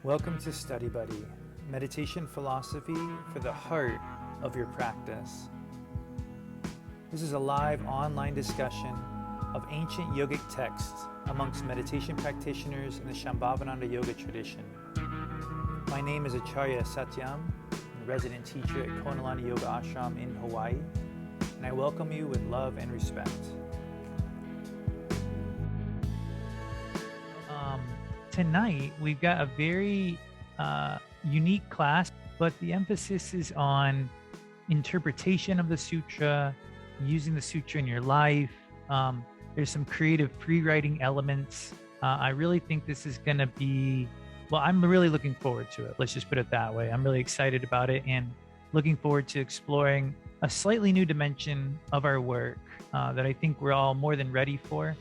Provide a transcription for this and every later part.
Welcome to Study Buddy, meditation philosophy for the heart of your practice. This is a live online discussion of ancient yogic texts amongst meditation practitioners in the Shambhavananda Yoga tradition. My name is Acharya Satyam, I'm a resident teacher at Konalani Yoga Ashram in Hawaii, and I welcome you with love and respect. Tonight, we've got a very unique class, but the emphasis is on interpretation of the sutra, using the sutra in your life. There's some creative pre-writing elements. I really think this is going to be, well, I'm really looking forward to it. Let's just put it that way. I'm really excited about it and looking forward to exploring a slightly new dimension of our work that I think we're all more than ready for.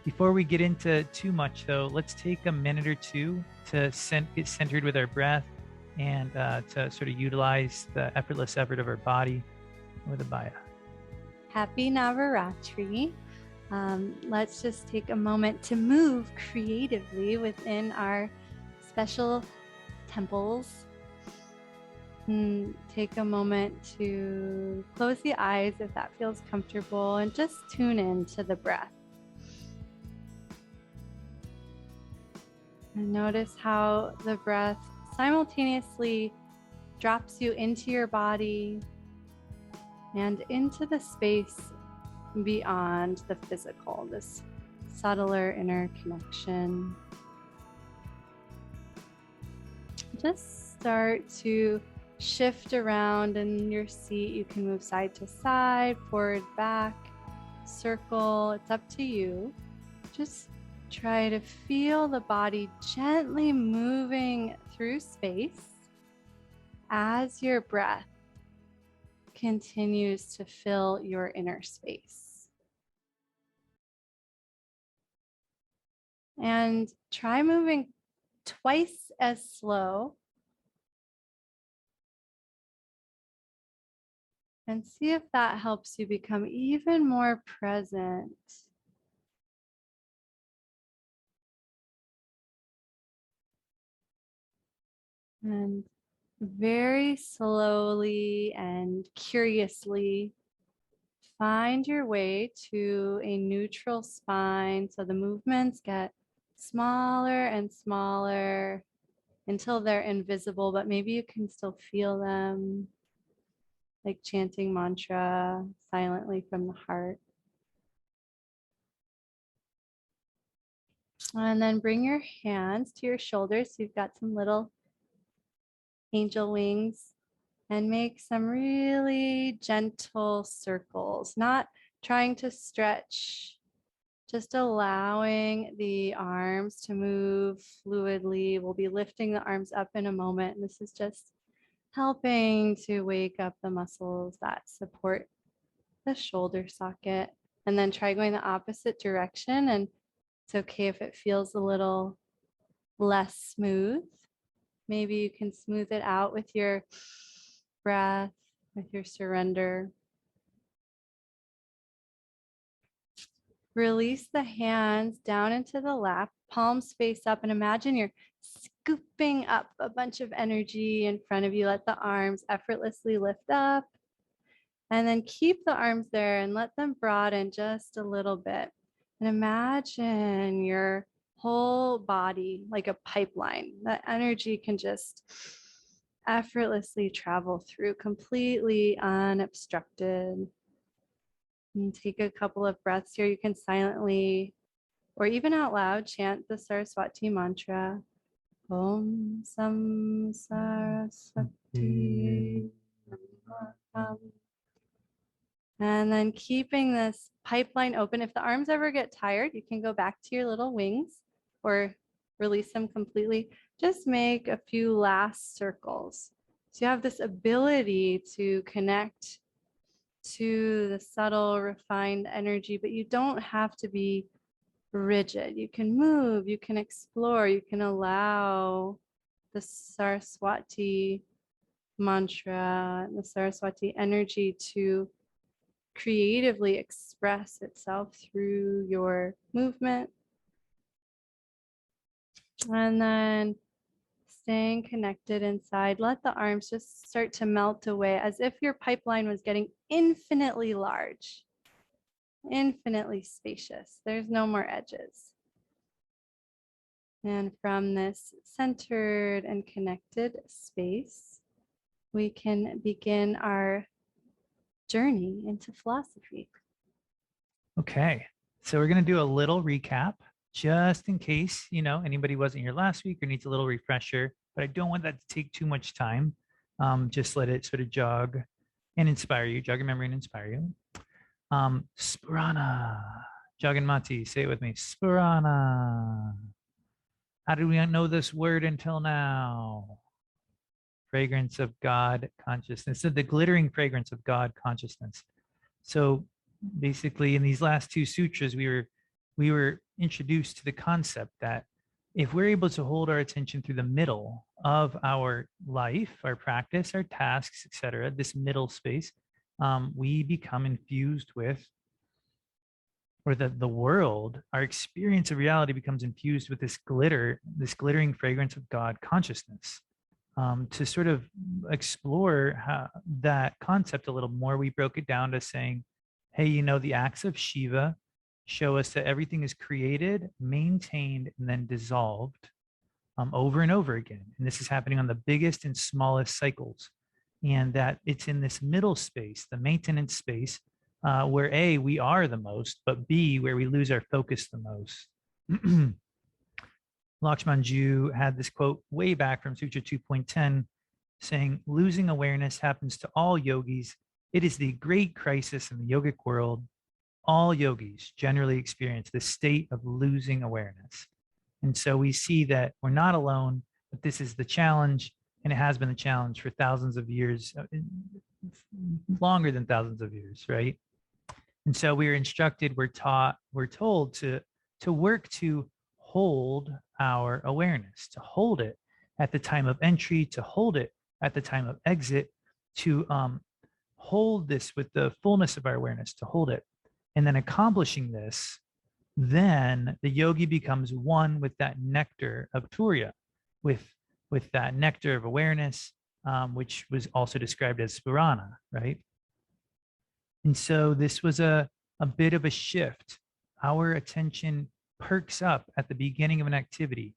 Before we get into too much, though, let's take a minute or two to get centered with our breath and to sort of utilize the effortless effort of our body with Abhaya. Happy Navaratri. Let's just take a moment to move creatively within our special temples. Take a moment to close the eyes if that feels comfortable and just tune in to the breath. And notice how the breath simultaneously drops you into your body and into the space beyond the physical, this subtler inner connection. Just start to shift around in your seat. You can move side to side, forward, back, circle. It's up to you. Just try to feel the body gently moving through space as your breath continues to fill your inner space. And try moving twice as slow. And see if that helps you become even more present. And very slowly and curiously find your way to a neutral spine. So the movements get smaller and smaller until they're invisible, but maybe you can still feel them, like chanting mantra silently from the heart. And then bring your hands to your shoulders. So you've got some little angel wings, and make some really gentle circles, not trying to stretch, just allowing the arms to move fluidly. We'll be lifting the arms up in a moment. And this is just helping to wake up the muscles that support the shoulder socket. And then try going the opposite direction. And it's okay if it feels a little less smooth. Maybe you can smooth it out with your breath, with your surrender. Release the hands down into the lap, palms face up, and imagine you're scooping up a bunch of energy in front of you. Let the arms effortlessly lift up, and then keep the arms there and let them broaden just a little bit. And imagine your whole body like a pipeline. That energy can just effortlessly travel through, completely unobstructed. And take a couple of breaths here. You can silently or even out loud chant the Saraswati mantra. Om Sam Saraswati Namaha. And then keeping this pipeline open. If the arms ever get tired, you can go back to your little wings or release them completely. Just make a few last circles. So you have this ability to connect to the subtle, refined energy, but you don't have to be rigid. You can move, you can explore, you can allow the Saraswati mantra, the Saraswati energy to creatively express itself through your movement. And then staying connected inside, let the arms just start to melt away as if your pipeline was getting infinitely large, infinitely spacious. There's no more edges. And from this centered and connected space, we can begin our journey into philosophy. Okay, so we're going to do a little recap just in case, anybody wasn't here last week or needs a little refresher, but I don't want that to take too much time. Just let it sort of jog and inspire you, jog your memory and inspire you. Sphurana, Jaganmati, say it with me, Sphurana. How do we not know this word until now? Fragrance of God consciousness, so the glittering fragrance of God consciousness. So basically in these last two sutras, we were introduced to the concept that if we're able to hold our attention through the middle of our life, our practice, our tasks, etc., this middle space, we become infused with, or the world, our experience of reality becomes infused with this glittering fragrance of God consciousness. To sort of explore that concept a little more, we broke it down to saying, hey, the acts of Shiva show us that everything is created, maintained, and then dissolved over and over again. And this is happening on the biggest and smallest cycles. And that it's in this middle space, the maintenance space, where A, we are the most, but B, where we lose our focus the most. Lakshmanju had this quote way back from Sutra 2.10 saying, losing awareness happens to all yogis. It is the great crisis in the yogic world. All yogis generally experience this state of losing awareness. And so we see that we're not alone, but this is the challenge, and it has been the challenge for thousands of years, longer than thousands of years, right? And so we're instructed, we're taught, we're told to work to hold our awareness, to hold it at the time of entry, to hold it at the time of exit, to hold this with the fullness of our awareness, to hold it. And then accomplishing this, then the yogi becomes one with that nectar of Turiya, with that nectar of awareness, which was also described as Sphurana, right? And so this was a bit of a shift. Our attention perks up at the beginning of an activity.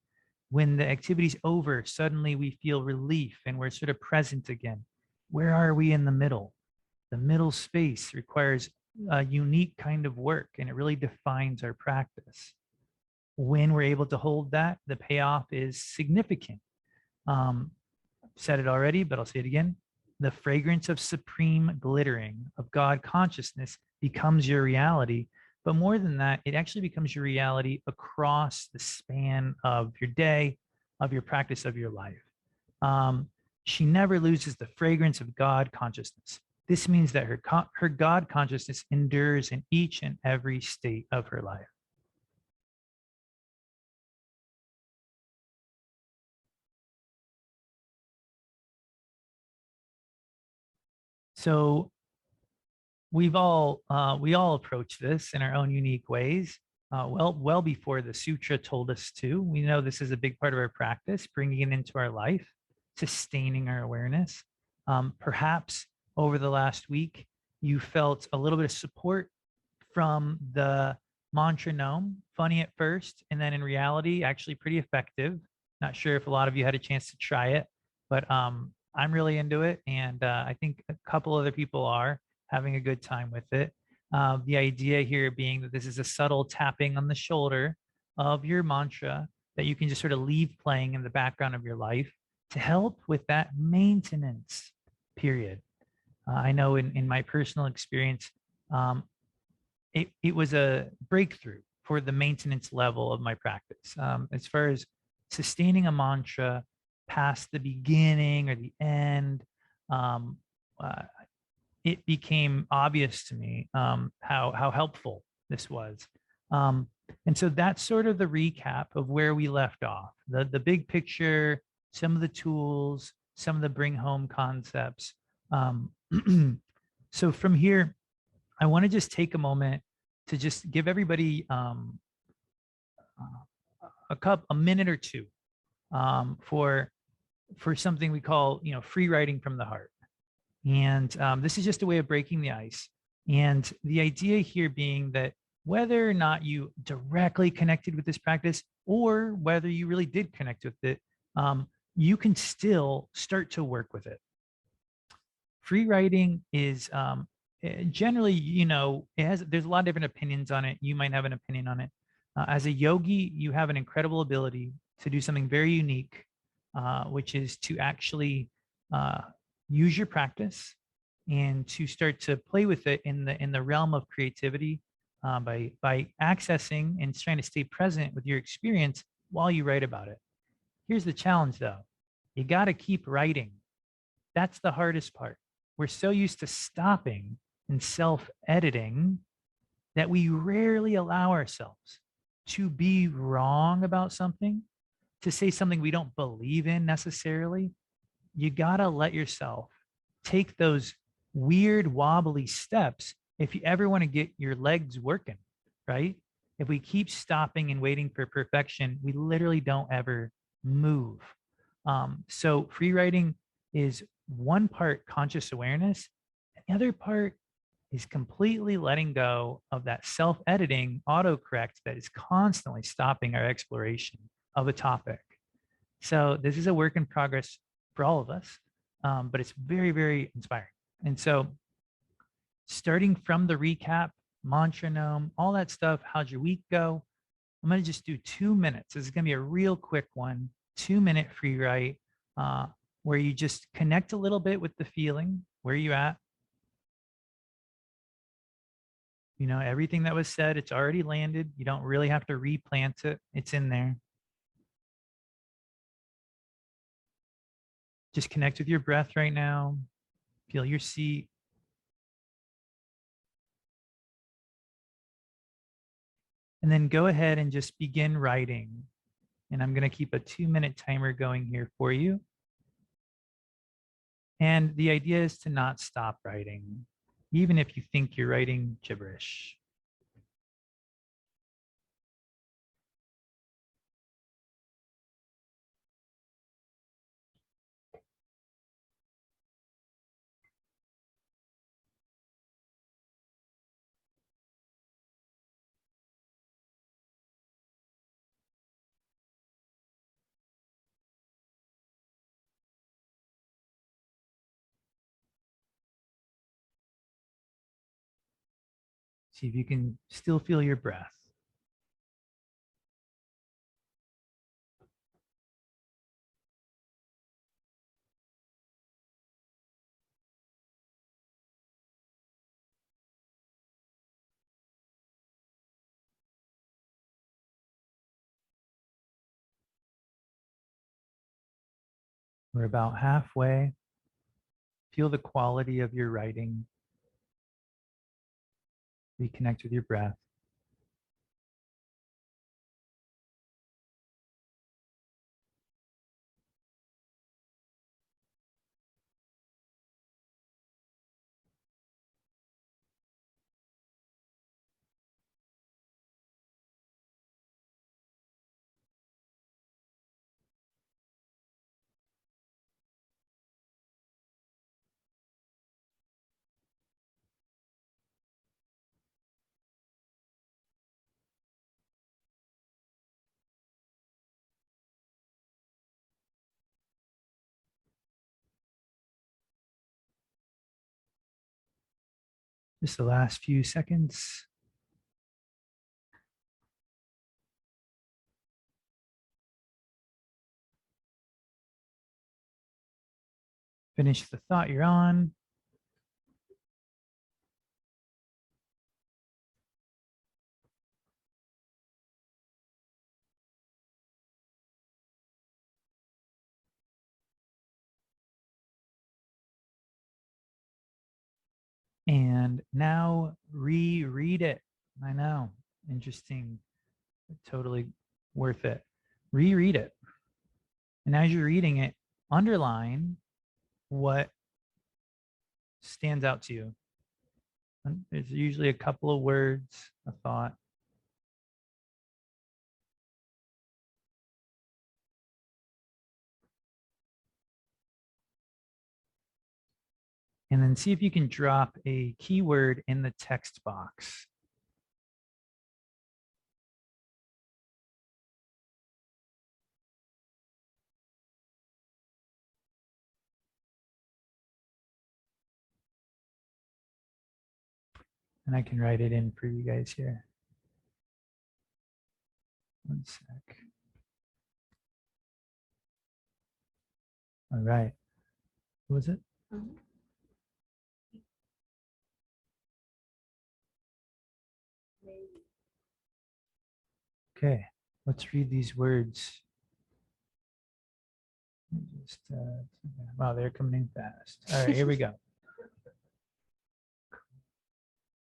When the activity's over, suddenly we feel relief and we're sort of present again. Where are we in the middle? The middle space requires a unique kind of work, and it really defines our practice. When we're able to hold that, the payoff is significant. I've said it already, but I'll say it again. The fragrance of supreme glittering of God consciousness becomes your reality. But more than that, it actually becomes your reality across the span of your day, of your practice, of your life. She never loses the fragrance of God consciousness. This means that her God consciousness endures in each and every state of her life. So we all approach this in our own unique ways. Well before the sutra told us to. We know this is a big part of our practice, bringing it into our life, sustaining our awareness. Perhaps over the last week, you felt a little bit of support from the mantra gnome. Funny at first, and then in reality, actually pretty effective. Not sure if a lot of you had a chance to try it, but I'm really into it, and I think a couple other people are having a good time with it. The idea here being that this is a subtle tapping on the shoulder of your mantra that you can just sort of leave playing in the background of your life to help with that maintenance period. I know in my personal experience, it was a breakthrough for the maintenance level of my practice. As far as sustaining a mantra past the beginning or the end, it became obvious to me how helpful this was. And so that's sort of the recap of where we left off. The big picture, some of the tools, some of the bring home concepts. So from here, I want to just take a moment to just give everybody a minute or two for something we call, free writing from the heart. And this is just a way of breaking the ice. And the idea here being that whether or not you directly connected with this practice or whether you really did connect with it, you can still start to work with it. Free writing is generally, there's a lot of different opinions on it. You might have an opinion on it. As a yogi, you have an incredible ability to do something very unique, which is to actually uh, use your practice and to start to play with it in the realm of creativity, by accessing and trying to stay present with your experience while you write about it. Here's the challenge, though. You got to keep writing. That's the hardest part. We're so used to stopping and self-editing that we rarely allow ourselves to be wrong about something, to say something we don't believe in necessarily. You got to let yourself take those weird wobbly steps if you ever want to get your legs working, right? If we keep stopping and waiting for perfection, we literally don't ever move. So free writing is one part conscious awareness, and the other part is completely letting go of that self-editing autocorrect that is constantly stopping our exploration of a topic. So this is a work in progress for all of us, but it's very, very inspiring. And so starting from the recap, mantra gnome, all that stuff, how'd your week go? I'm going to just do 2 minutes. This is going to be a real quick one, 2-minute free write, where you just connect a little bit with the feeling. Where are you at? Everything that was said, it's already landed. You don't really have to replant it. It's in there. Just connect with your breath right now. Feel your seat. And then go ahead and just begin writing. And I'm going to keep a 2-minute timer going here for you. And the idea is to not stop writing, even if you think you're writing gibberish. See if you can still feel your breath. We're about halfway. Feel the quality of your writing. Reconnect with your breath. Just the last few seconds. Finish the thought you're on. And now reread it. I know, interesting, totally worth it. Reread it. And as you're reading it, underline what stands out to you. And there's usually a couple of words, a thought. And then see if you can drop a keyword in the text box. And I can write it in for you guys here. One sec. All right. What was it? Okay, let's read these words. Just, wow, they're coming in fast. All right, here we go.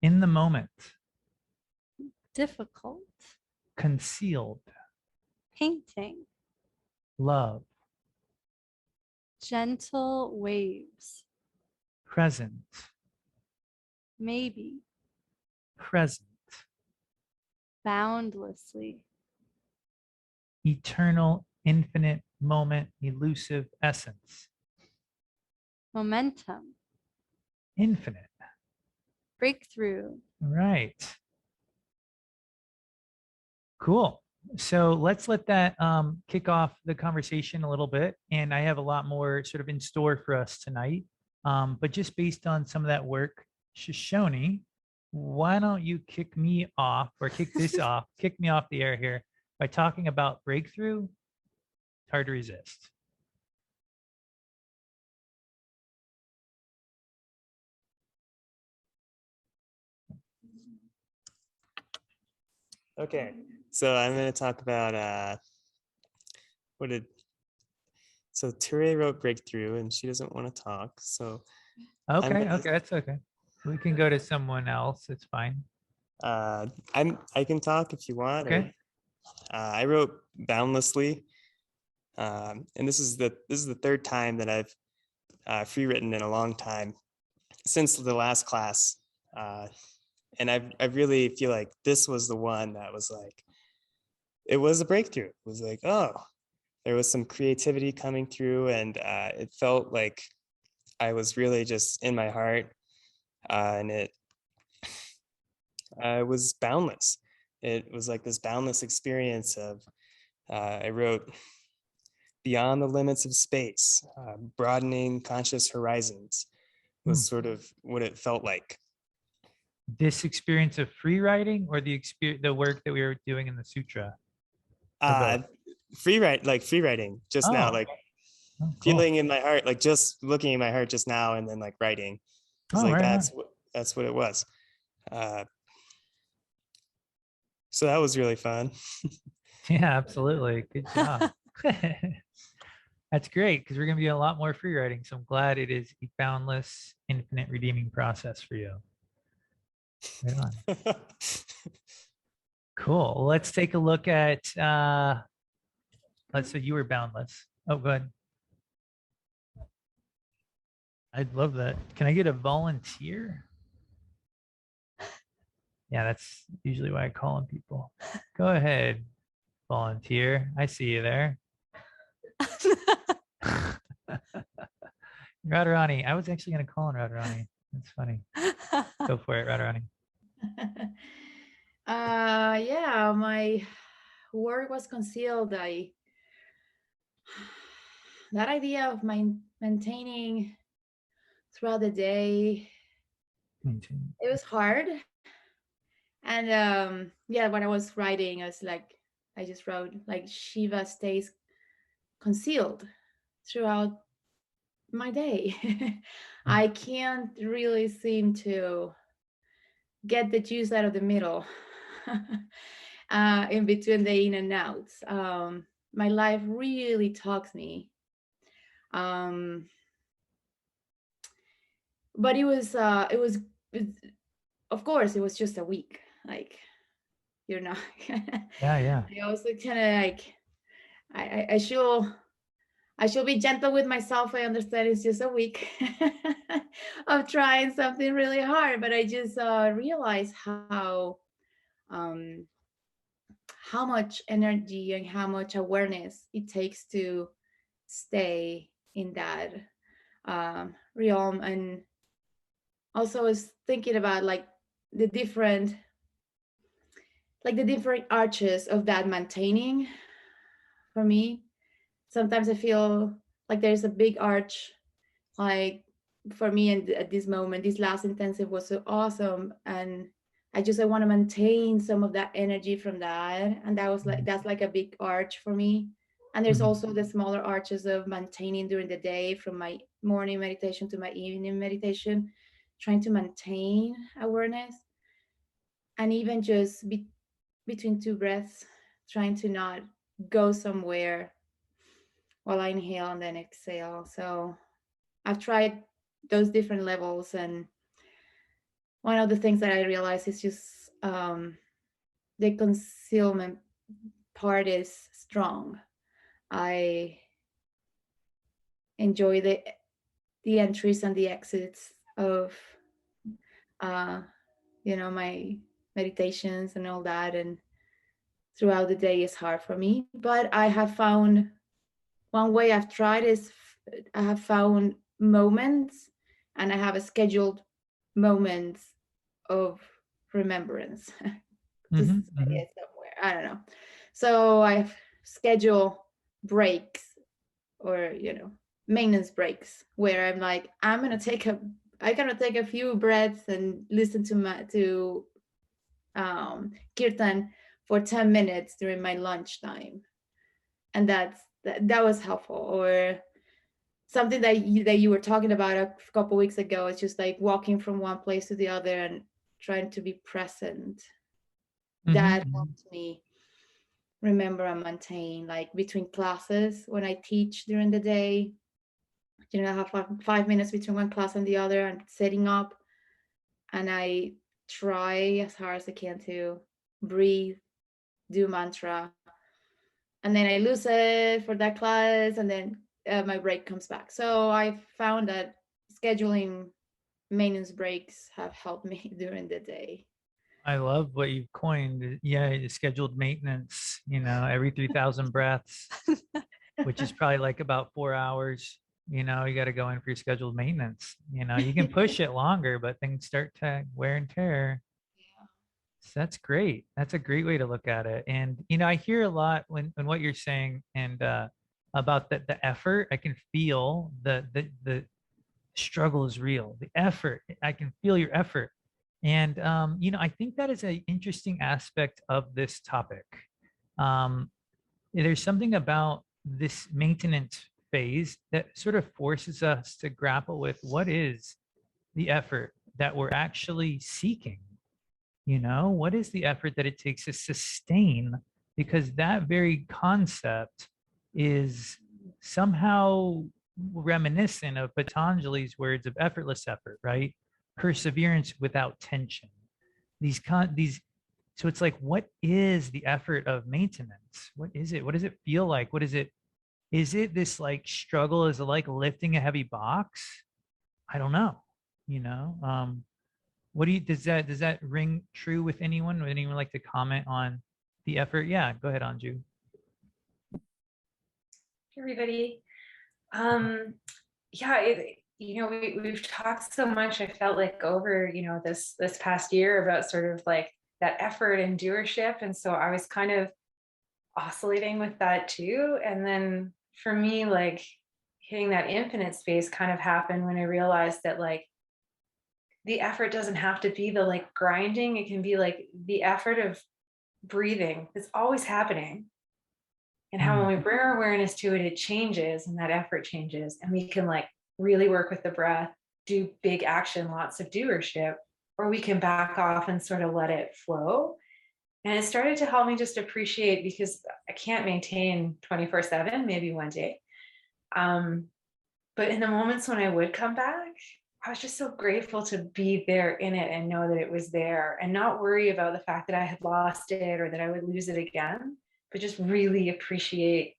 In the moment. Difficult. Concealed. Painting. Love. Gentle waves. Present. Maybe. Present. Boundlessly. Eternal, infinite, moment, elusive essence. Momentum. Infinite. Breakthrough. All right. Cool. So let's let that kick off the conversation a little bit. And I have a lot more sort of in store for us tonight. But just based on some of that work, Shoshone, why don't you kick me off or kick this off, kick me off the air here by talking about breakthrough? It's hard to resist. Okay, so I'm going to talk about so Ture wrote Breakthrough and she doesn't want to talk. So Okay, that's okay. We can go to someone else. It's fine. I can talk if you want. Okay. I wrote Boundlessly, and this is the third time that I've free written in a long time since the last class, and I really feel like this was the one that was like, it was a breakthrough. It was like, oh, there was some creativity coming through, and it felt like I was really just in my heart, and it was boundless. It was like this boundless experience of, I wrote, beyond the limits of space, broadening conscious horizons was sort of what it felt like. This experience of free writing or the work that we were doing in the sutra? Free writing just now, like cool. Feeling in my heart, like just looking in my heart just now, and then like writing. It's like right that's what it was. So that was really fun. Yeah, absolutely. Good job. That's great because we're going to be a lot more free writing. So I'm glad it is a boundless, infinite redeeming process for you. Right on. Cool. Let's take a look at, let's say you were boundless. Oh, go ahead. I'd love that. Can I get a volunteer? Yeah, that's usually why I call on people. Go ahead, volunteer. I see you there. Radharani. I was actually going to call on Radharani. That's funny. Go for it, Radharani. Yeah, my work was concealed. That idea of maintaining throughout the day, it was hard. And yeah, when I was writing, I just wrote like Shiva stays concealed throughout my day. I can't really seem to get the juice out of the middle. In between the in and outs. My life really talks me. But it was, of course, it was just a week. Like, you're not. Yeah. I also kind of like, I should be gentle with myself. I understand it's just a week of trying something really hard, but I just realized how much energy and how much awareness it takes to stay in that realm. And also was thinking about like the different arches of that maintaining. For me, sometimes I feel like there's a big arch, like for me, and at this moment, this last intensive was so awesome, and I want to maintain some of that energy from that, and that was like, that's like a big arch for me. And there's also the smaller arches of maintaining during the day, from my morning meditation to my evening meditation, trying to maintain awareness, and even just between two breaths, trying to not go somewhere while I inhale and then exhale. So I've tried those different levels, and one of the things that I realized is just the concealment part is strong. I enjoy the entries and the exits of my meditations and all that, and throughout the day is hard for me. But I have found, one way I've tried is I have found moments, and I have a scheduled moments of remembrance. Just say it somewhere, I don't know. So I schedule breaks, or maintenance breaks, where I'm like, I'm gonna take a few breaths and listen to kirtan for 10 minutes during my lunchtime, and that was helpful. Or something that you were talking about a couple weeks ago, it's just like walking from one place to the other and trying to be present. That helped me remember and maintain, like between classes when I teach during the day, I have 5 minutes between one class and the other, and setting up, and I try as hard as I can to breathe, do mantra, and then I lose it for that class, and then my break comes back. So I found that scheduling maintenance breaks have helped me during the day. I love what you've coined. Yeah, scheduled maintenance, every 3,000 breaths, which is probably like about 4 hours. You got to go in for your scheduled maintenance. You can push it longer, but things start to wear and tear. Yeah. So that's great. That's a great way to look at it. And, I hear a lot when what you're saying, and about the effort. I can feel the struggle is real. The effort, I can feel your effort. And, I think that is an interesting aspect of this topic. There's something about this maintenance phase that sort of forces us to grapple with what is the effort that we're actually seeking. What is the effort that it takes to sustain? Because that very concept is somehow reminiscent of Patanjali's words of effortless effort, right? Perseverance without tension. These so it's like, what is the effort of maintenance? What is it? What does it feel like? What is it this like struggle? Is it like lifting a heavy box? I don't know. What does that ring true with anyone? Would anyone like to comment on the effort? Yeah, go ahead, Anju. Hey, everybody. Yeah, we've talked so much, I felt like, over, this past year, about sort of like that effort and doership. And so I was kind of oscillating with that too. And then for me, like, hitting that infinite space kind of happened when I realized that, like, the effort doesn't have to be the like grinding. It can be like the effort of breathing. It's always happening. And how when we bring our awareness to it, it changes, and that effort changes, and we can like really work with the breath, do big action, lots of doership, or we can back off and sort of let it flow. And it started to help me just appreciate, because I can't maintain 24/7, maybe one day. But in the moments when I would come back, I was just so grateful to be there in it and know that it was there, and not worry about the fact that I had lost it or that I would lose it again, but just really appreciate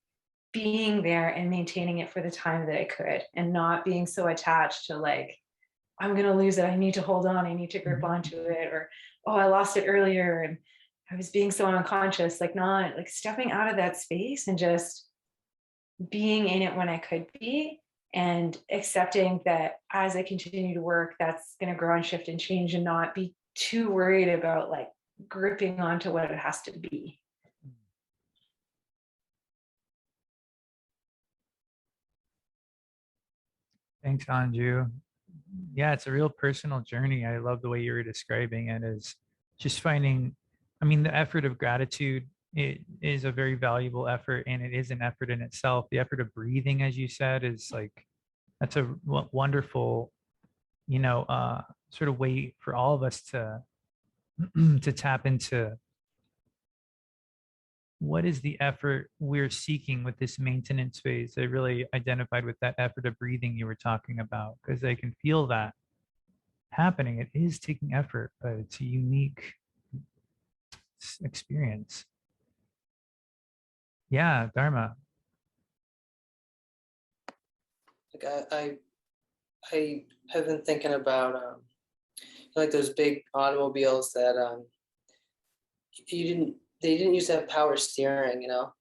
being there and maintaining it for the time that I could, and not being so attached to like, I'm going to lose it, I need to hold on, I need to grip onto it, or, oh, I lost it earlier and I was being so unconscious, like not like stepping out of that space and just being in it when I could be, and accepting that as I continue to work, that's going to grow and shift and change, and not be too worried about like gripping onto what it has to be. Thanks, Anju. Yeah, it's a real personal journey. I love the way you were describing it, as just finding, I mean, the effort of gratitude, it is a very valuable effort, and it is an effort in itself. The effort of breathing, as you said, is like, that's a wonderful, sort of way for all of us to to tap into what is the effort we're seeking with this maintenance phase. I really identified with that effort of breathing you were talking about, because I can feel that happening. It is taking effort, but it's a unique experience. Yeah, Dharma. Like I have been thinking about like those big automobiles that they didn't used to have power steering, you know,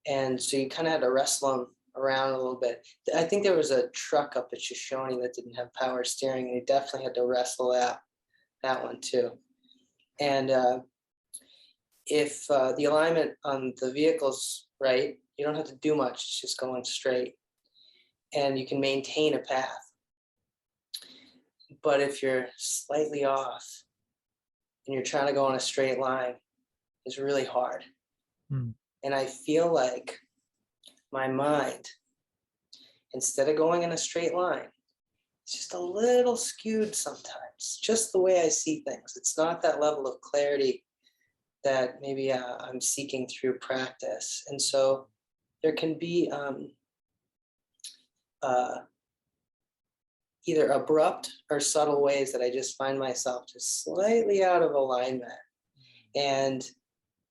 and so you kind of had to wrestle them around a little bit. I think there was a truck up at Shoshone that didn't have power steering, and you definitely had to wrestle that one too. And if the alignment on the vehicle's right, you don't have to do much. It's just going straight, and you can maintain a path. But if you're slightly off and you're trying to go on a straight line, it's really hard. And I feel like my mind, instead of going in a straight line, it's just a little skewed sometimes, just the way I see things. It's not that level of clarity that maybe I'm seeking through practice. And so there can be either abrupt or subtle ways that I just find myself just slightly out of alignment. And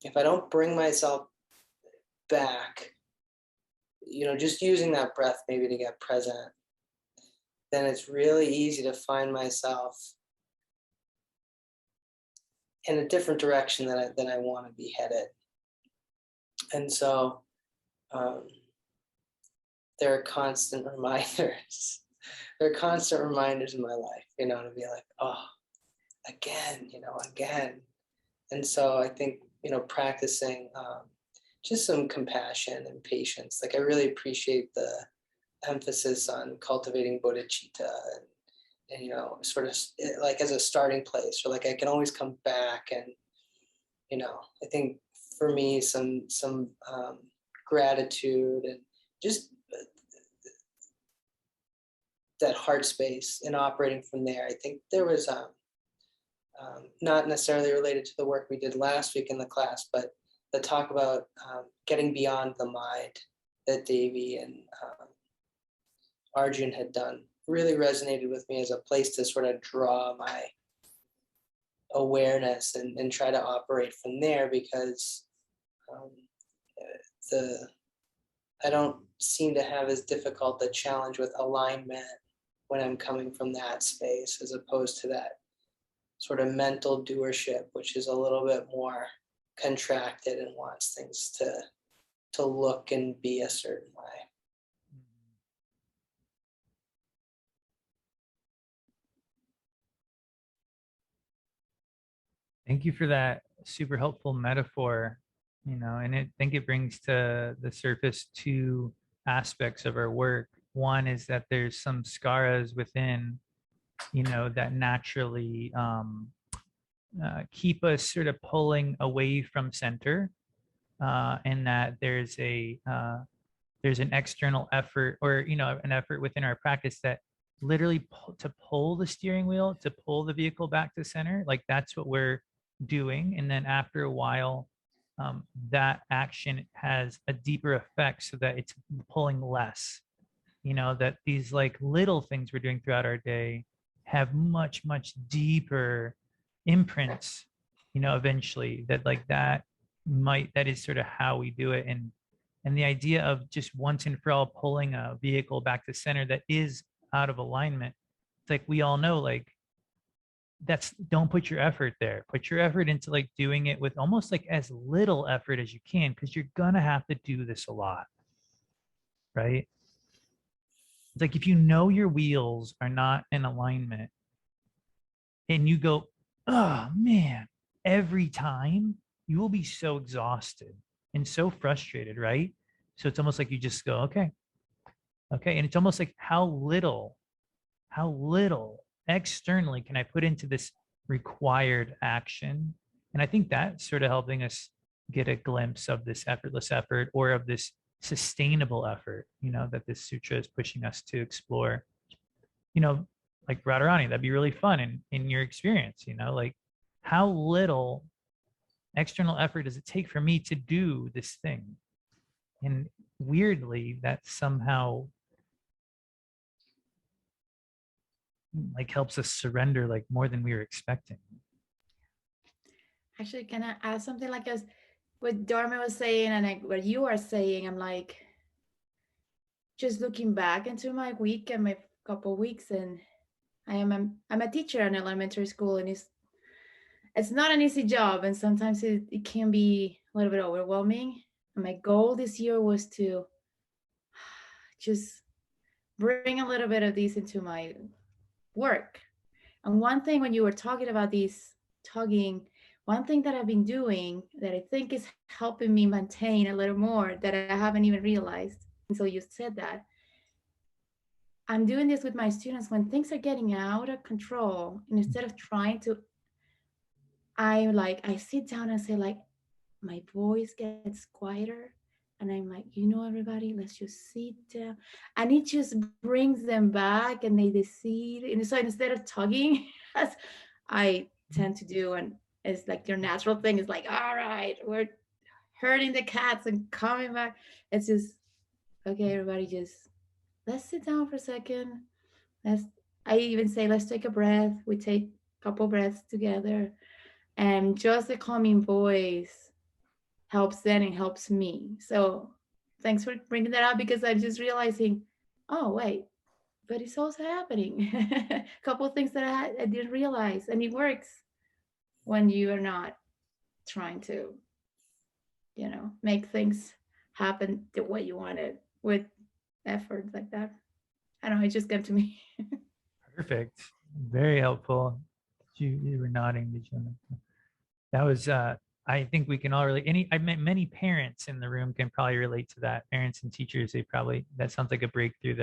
if I don't bring myself back, you know, just using that breath maybe to get present, then it's really easy to find myself in a different direction than I want to be headed. And so there are constant reminders. There are constant reminders in my life, you know, to be like, oh, again, you know, again. And so I think, you know, practicing just some compassion and patience. Like I really appreciate the emphasis on cultivating bodhicitta and you know, sort of like as a starting place, or like I can always come back. And, you know, I think for me, some gratitude and just that heart space and operating from there. I think there was not necessarily related to the work we did last week in the class, but the talk about getting beyond the mind that Devi and Arjun had done really resonated with me as a place to sort of draw my awareness and try to operate from there, because I don't seem to have as difficult a challenge with alignment when I'm coming from that space, as opposed to that sort of mental doership, which is a little bit more contracted and wants things to look and be a certain way. Thank you for that super helpful metaphor, you know, and I think it brings to the surface two aspects of our work. One is that there's some skaras within, you know, that naturally keep us sort of pulling away from center, and that there's an external effort, or, you know, an effort within our practice that literally to pull the steering wheel, to pull the vehicle back to center. Like that's what we're doing. And then after a while, that action has a deeper effect, so that it's pulling less, you know, that these like little things we're doing throughout our day have much, much deeper imprints, you know, eventually, that like that is sort of how we do it. And the idea of just once and for all pulling a vehicle back to center that is out of alignment, it's like we all know, like, don't put your effort there. Put your effort into like doing it with almost like as little effort as you can, because you're gonna have to do this a lot, right? It's like if you know your wheels are not in alignment and you go, oh man, every time, you will be so exhausted and so frustrated, right? So it's almost like you just go, okay, okay. And it's almost like how little externally can I put into this required action? And I think that's sort of helping us get a glimpse of this effortless effort or of this sustainable effort, that this sutra is pushing us to explore, like Radharani, that'd be really fun in your experience, like how little external effort does it take for me to do this thing? And weirdly, that somehow like helps us surrender like more than we were expecting. Actually, can I add something like as what Dharma was saying and like what you are saying? I'm like just looking back into my week and my couple weeks, and I'm a teacher in elementary school, and it's not an easy job, and sometimes it can be a little bit overwhelming. And my goal this year was to just bring a little bit of this into my work. And one thing when you were talking about this tugging, one thing that I've been doing that I think is helping me maintain a little more that I haven't even realized until you said that. I'm doing this with my students when things are getting out of control, and instead of trying to, I sit down and say like, my voice gets quieter, and I'm like, everybody, let's just sit down, and it just brings them back, and they see. And so instead of tugging, as I tend to do, and it's like your natural thing is like, all right, we're herding the cats and coming back. It's just okay, everybody, just let's sit down for a second. I even say, let's take a breath. We take a couple breaths together, and just the calming voice helps them and helps me. So thanks for bringing that up, because I'm just realizing, oh wait, but it's also happening. A couple of things that I didn't realize, and it works when you are not trying to, make things happen the way you want it with effort like that. I don't know, it just came to me. Perfect. Very helpful. You were nodding, did you? That was I think we can all relate. I met many parents in the room can probably relate to that. Parents and teachers, that sounds like a breakthrough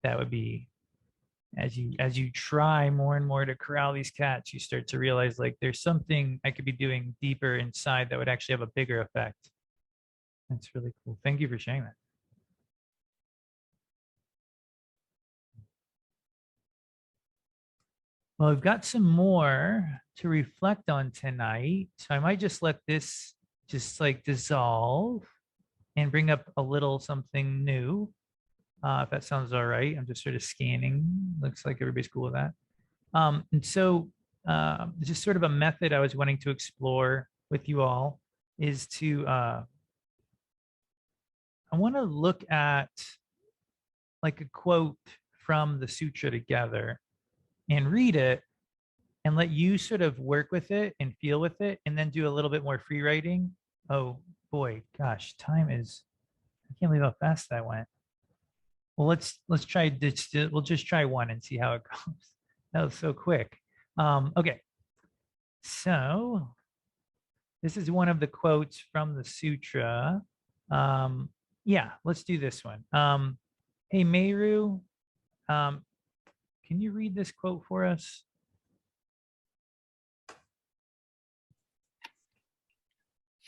that would be as you try more and more to corral these cats, you start to realize like there's something I could be doing deeper inside that would actually have a bigger effect. That's really cool. Thank you for sharing that. Well, we've got some more to reflect on tonight. So I might just let this just like dissolve and bring up a little something new. If that sounds all right. I'm just sort of scanning. Looks like everybody's cool with that. And so just sort of a method I was wanting to explore with you all is to, I want to look at like a quote from the sutra together and read it and let you sort of work with it and feel with it and then do a little bit more free writing. Oh boy, gosh, time is, I can't believe how fast that went. Well, let's try this. We'll just try one and see how it goes. That was so quick. Okay, so this is one of the quotes from the sutra. Yeah, let's do this one. Hey, Meru, can you read this quote for us?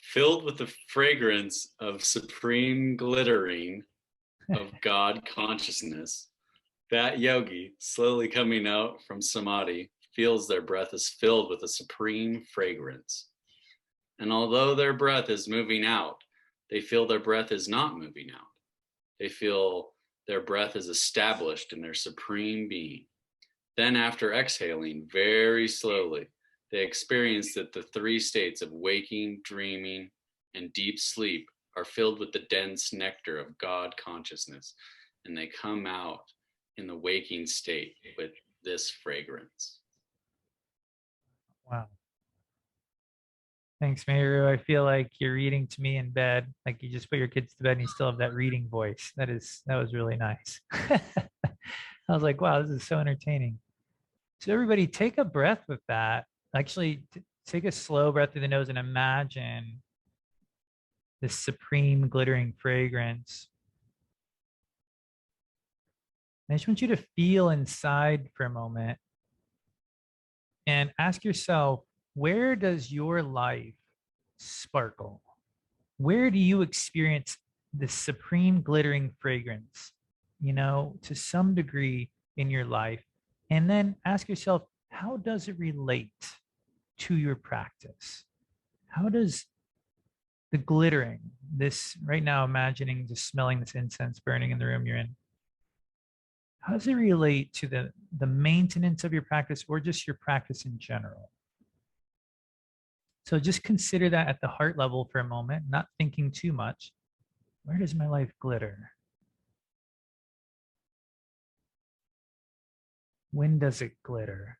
Filled with the fragrance of supreme glittering of God consciousness, that yogi, slowly coming out from samadhi, feels their breath is filled with a supreme fragrance. And although their breath is moving out, they feel their breath is not moving out. They feel their breath is established in their supreme being. Then after exhaling very slowly, they experience that the three states of waking, dreaming, and deep sleep are filled with the dense nectar of God consciousness, and they come out in the waking state with this fragrance. Wow. Thanks, Meru. I feel like you're reading to me in bed. Like you just put your kids to bed and you still have that reading voice. That was really nice. I was like, wow, this is so entertaining. So everybody take a breath with that. Actually, take a slow breath through the nose and imagine this supreme glittering fragrance. I just want you to feel inside for a moment and ask yourself, where does your life sparkle? Where do you experience this supreme glittering fragrance, to some degree in your life? And then ask yourself, how does it relate to your practice? How does the glittering, this right now, imagining just smelling this incense burning in the room you're in, how does it relate to the maintenance of your practice or just your practice in general? So just consider that at the heart level for a moment, not thinking too much. Where does my life glitter? When does it glitter?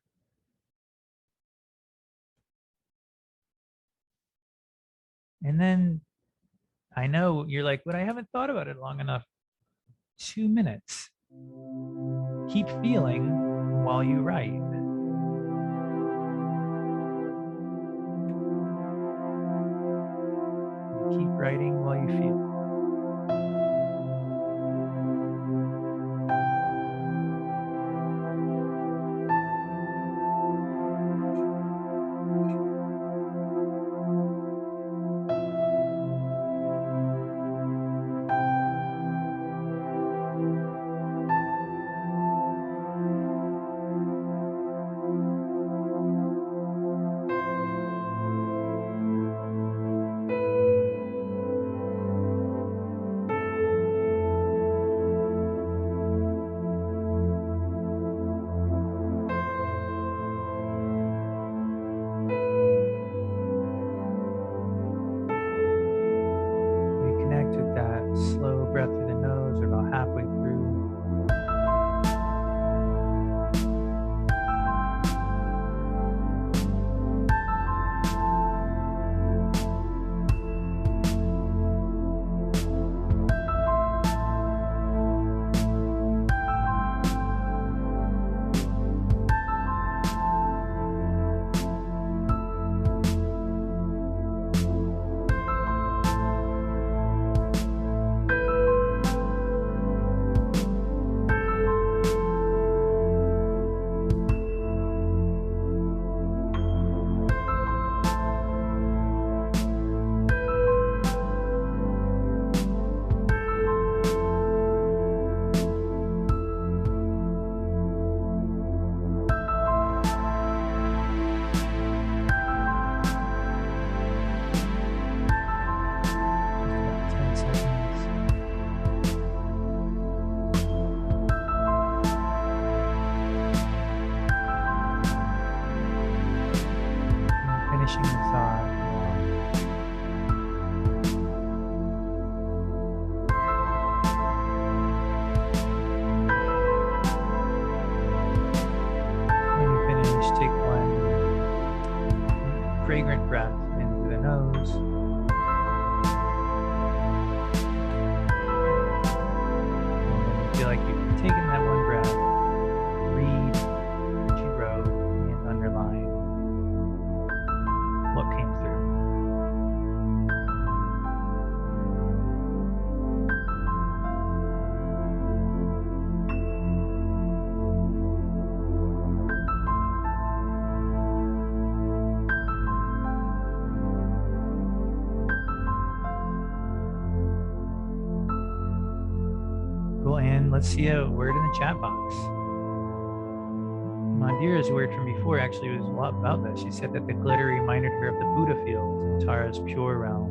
And then I know you're like, but I haven't thought about it long enough. 2 minutes. Keep feeling while you write. Keep writing while you feel. Reconnect with that slow breath through the nose or about halfway through. About 10 seconds. And finishing the thought. When you finish, take one fragrant breath in through the nose. And when you feel like you've taken that one breath, read what you wrote and underline what came through. Cool, and let's see a word in the chat box. Mandira's word from before actually was a lot about this. She said that the glitter reminded her of the Buddha field, Tara's pure realm.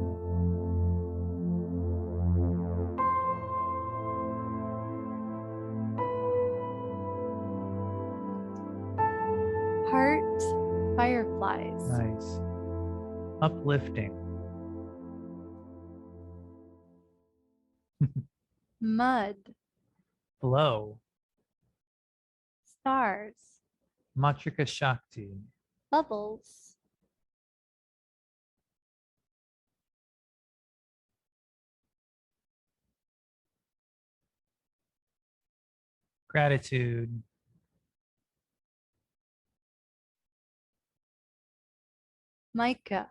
Heart fireflies. Nice. Uplifting. Mud. Flow. Stars. Matrika Shakti. Bubbles. Gratitude. Micah.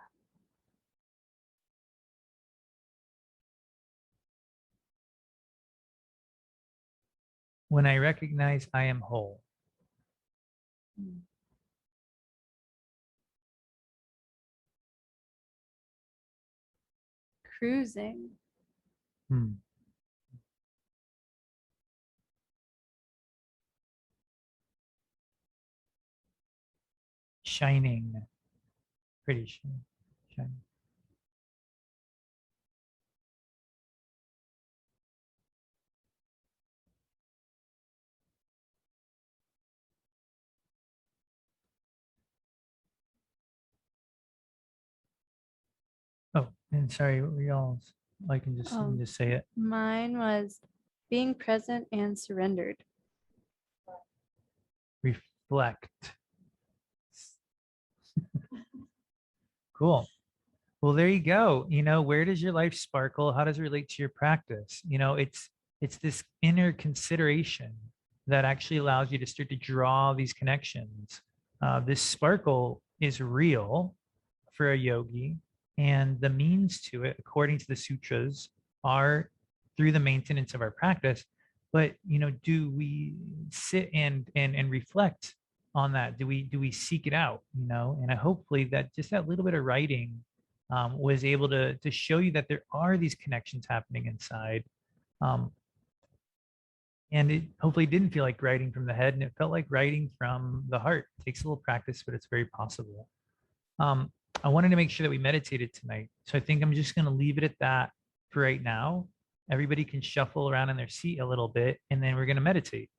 When I recognize I am whole. Cruising. Hmm. Shining. Pretty shining. Oh, and sorry, what were y'all's? I can just, you can just say it. Mine was being present and surrendered. Reflect. Cool. Well, there you go. You know, where does your life sparkle? How does it relate to your practice? You know, it's this inner consideration that actually allows you to start to draw these connections. This sparkle is real for a yogi, and the means to it, according to the sutras, are through the maintenance of our practice. But you know, do we sit and reflect on that? Do we seek it out? You know, and I hopefully that just that little bit of writing was able to show you that there are these connections happening inside. Um, and it hopefully didn't feel like writing from the head, and it felt like writing from the heart. It takes a little practice, but it's very possible. I wanted to make sure that we meditated tonight. So I think I'm just going to leave it at that for right now. Everybody can shuffle around in their seat a little bit, and then we're going to meditate.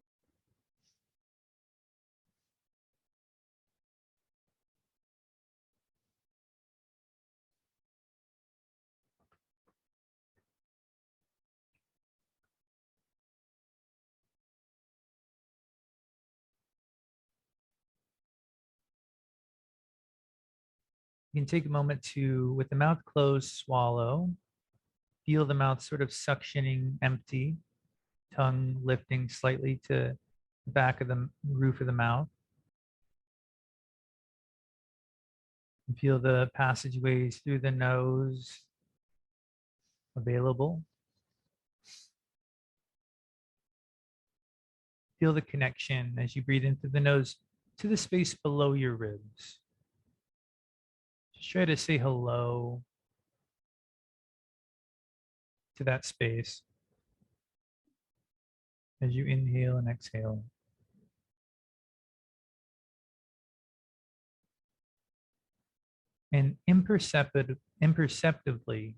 You can take a moment to, with the mouth closed, swallow. Feel the mouth sort of suctioning empty, tongue lifting slightly to the back of the roof of the mouth. And feel the passageways through the nose available. Feel the connection as you breathe in through the nose to the space below your ribs. Just try to say hello to that space as you inhale and exhale. And imperceptibly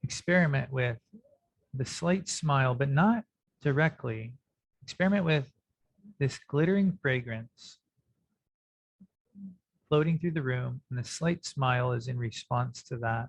experiment with the slight smile, but not directly. Experiment with this glittering fragrance floating through the room, and the slight smile is in response to that.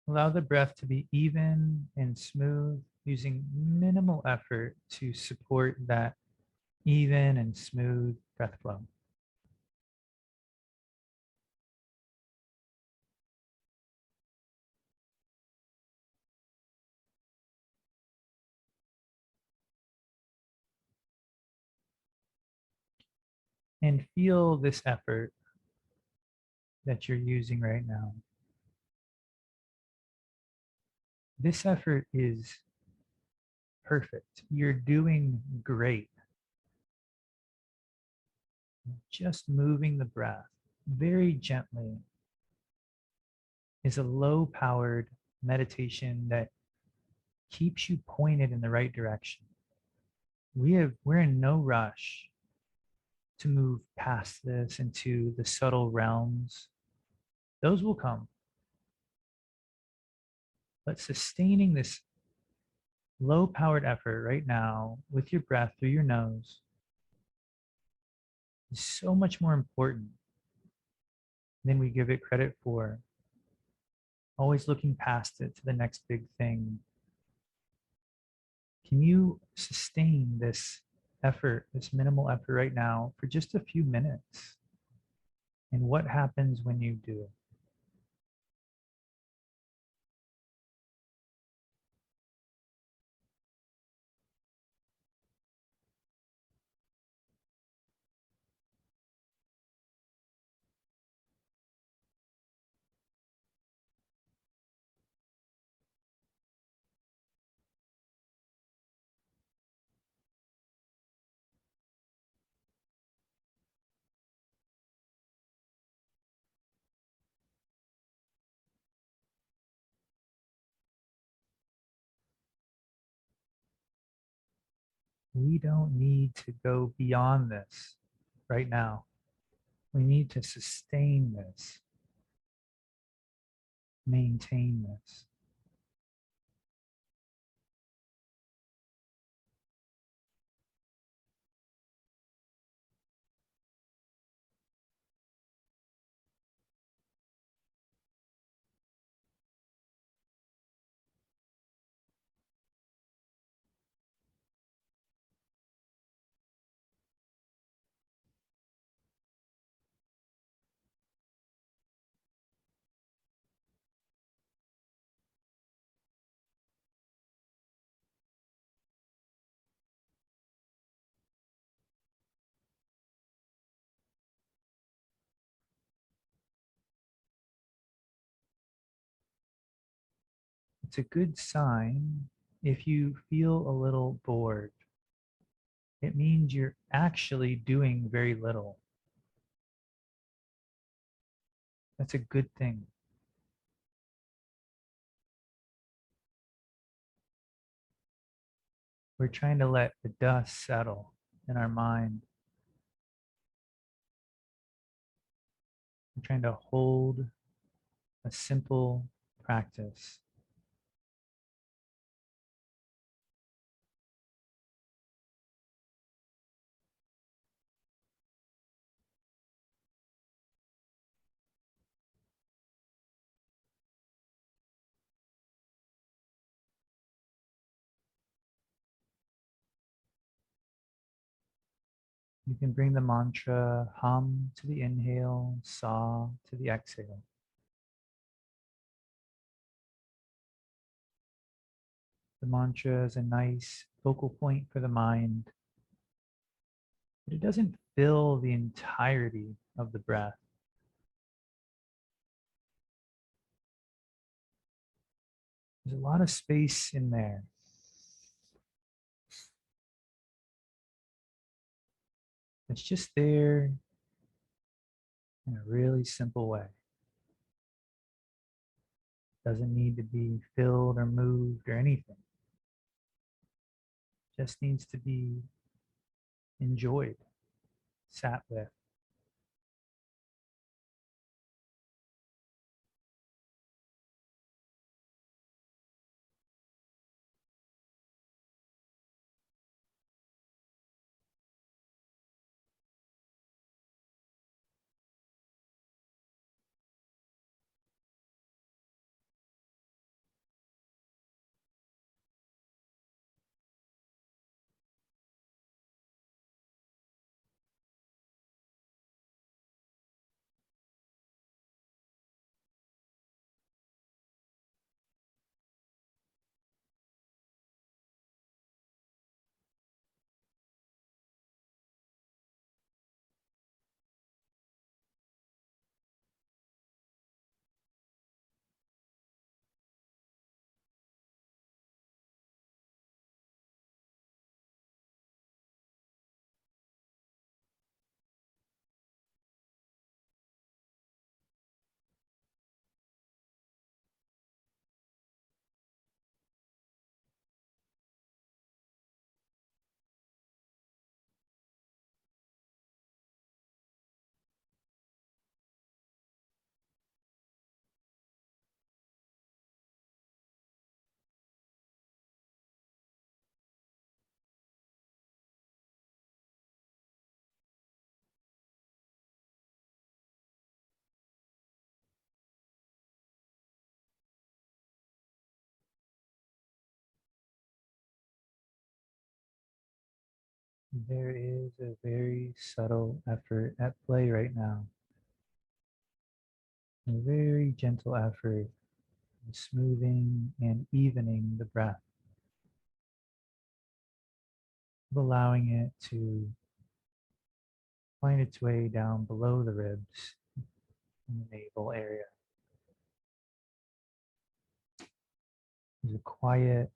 Allow the breath to be even and smooth, using minimal effort to support that even and smooth breath flow. And feel this effort that you're using right now. This effort is perfect. You're doing great. Just moving the breath very gently is a low-powered meditation that keeps you pointed in the right direction. We're in no rush to move past this into the subtle realms. Those will come. But sustaining this low-powered effort right now with your breath through your nose is so much more important than we give it credit for. Always looking past it to the next big thing. Can you sustain this effort, this minimal effort right now for just a few minutes? And what happens when you do? We don't need to go beyond this right now. We need to sustain this, maintain this. It's a good sign if you feel a little bored. It means you're actually doing very little. That's a good thing. We're trying to let the dust settle in our mind. We're trying to hold a simple practice. You can bring the mantra hum to the inhale, sa to the exhale. The mantra is a nice focal point for the mind, but it doesn't fill the entirety of the breath. There's a lot of space in there. It's just there in a really simple way. Doesn't need to be filled or moved or anything. Just needs to be enjoyed, sat with. There is a very subtle effort at play right now. A very gentle effort of smoothing and evening the breath, of allowing it to find its way down below the ribs in the navel area. There's a quiet,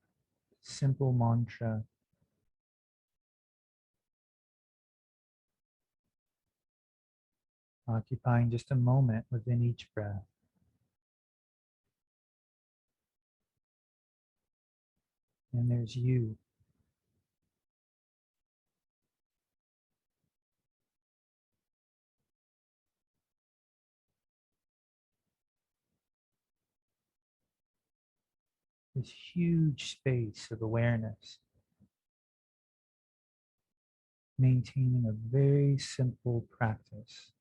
simple mantra occupying just a moment within each breath. And there's you. This huge space of awareness, maintaining a very simple practice.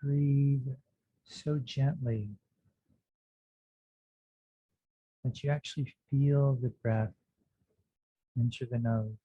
Breathe so gently that you actually feel the breath enter the nose.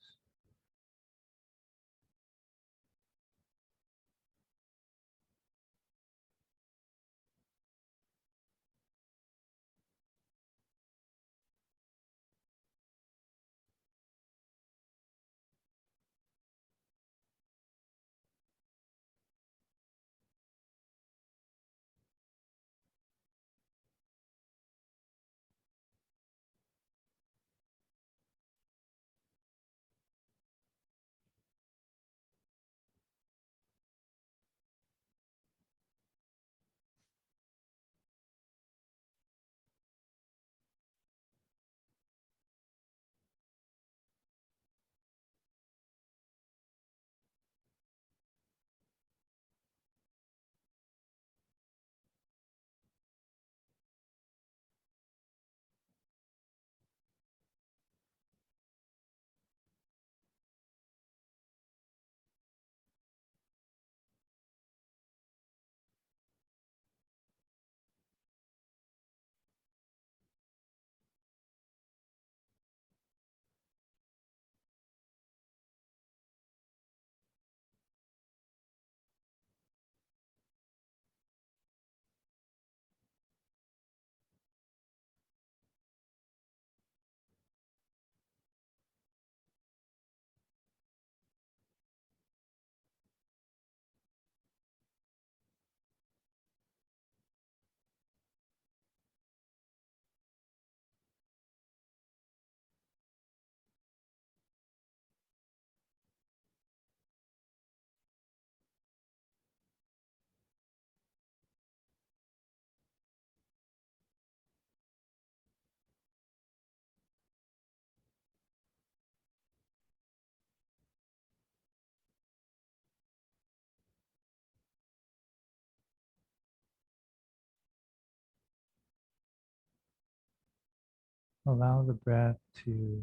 Allow the breath to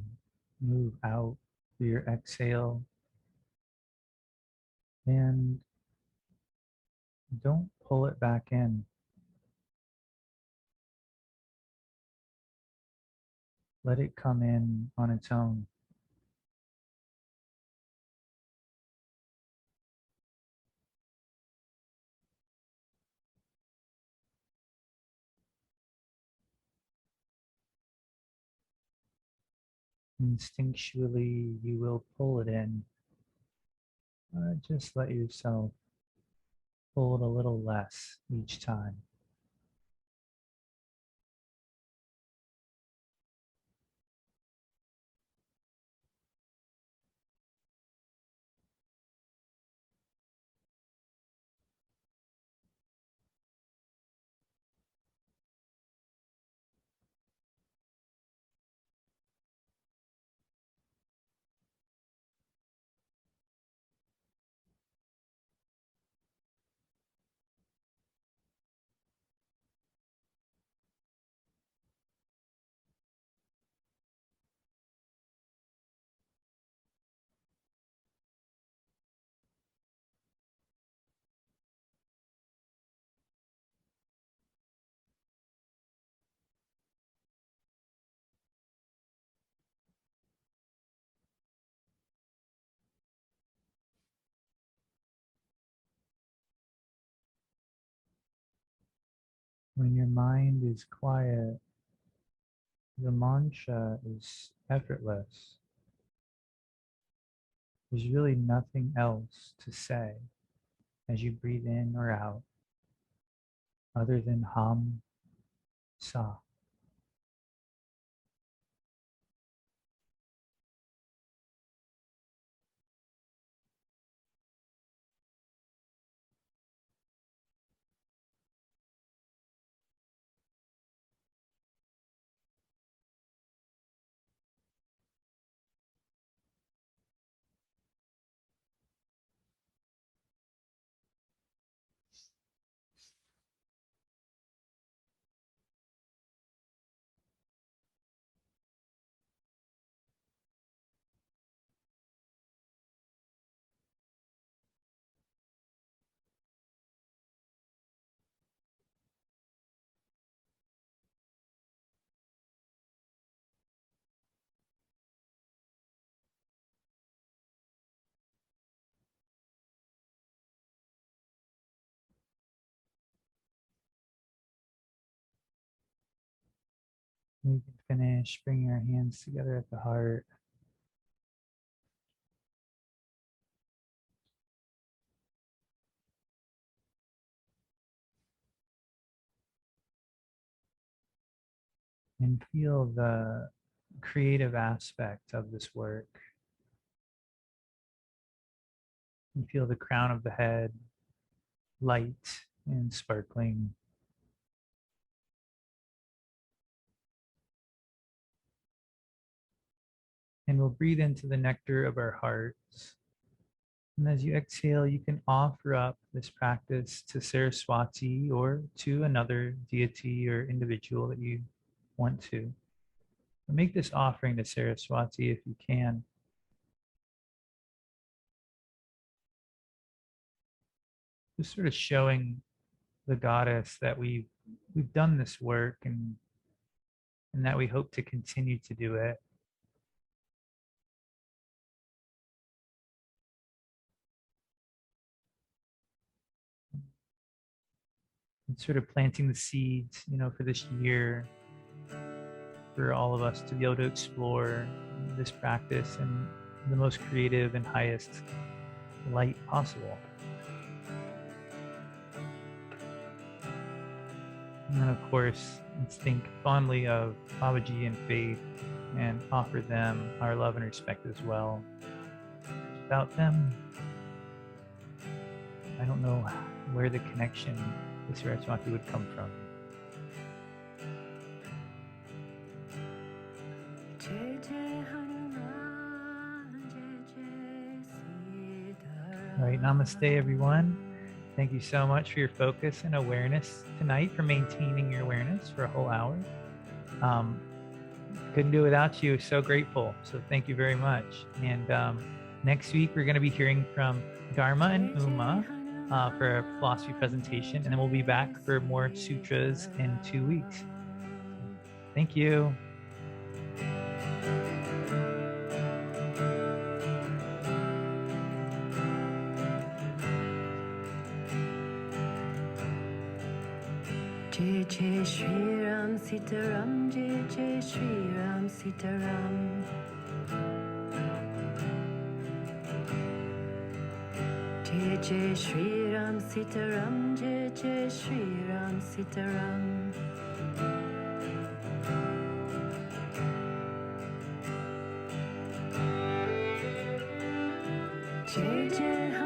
move out through your exhale, and don't pull it back in. Let it come in on its own. Instinctually, you will pull it in. Just let yourself pull it a little less each time. When your mind is quiet, the mantra is effortless. There's really nothing else to say as you breathe in or out other than hum, sa. You can finish, bring your hands together at the heart. And feel the creative aspect of this work. You feel the crown of the head, light and sparkling. And we'll breathe into the nectar of our hearts. And as you exhale, you can offer up this practice to Saraswati or to another deity or individual that you want to. But make this offering to Saraswati if you can. Just sort of showing the goddess that we've done this work and that we hope to continue to do it. And sort of planting the seeds, for this year, for all of us to be able to explore this practice in the most creative and highest light possible. And then, of course, let's think fondly of Babaji and Faith and offer them our love and respect as well. Without them, I don't know where the connection to Saraswati would come from. All right, namaste, everyone. Thank you so much for your focus and awareness tonight, for maintaining your awareness for a whole hour. Couldn't do it without you. So grateful. So thank you very much. And next week, we're going to be hearing from Dharma and Uma for a philosophy presentation. And then we'll be back for more sutras in 2 weeks. Thank you. Jai Jai Shri Ram Sitaram, Jai Jai Shri Ram Sitaram. Jai Jai Shri Ram Sitaram, Jai Jai Shri Ram Sitaram. Jai Jai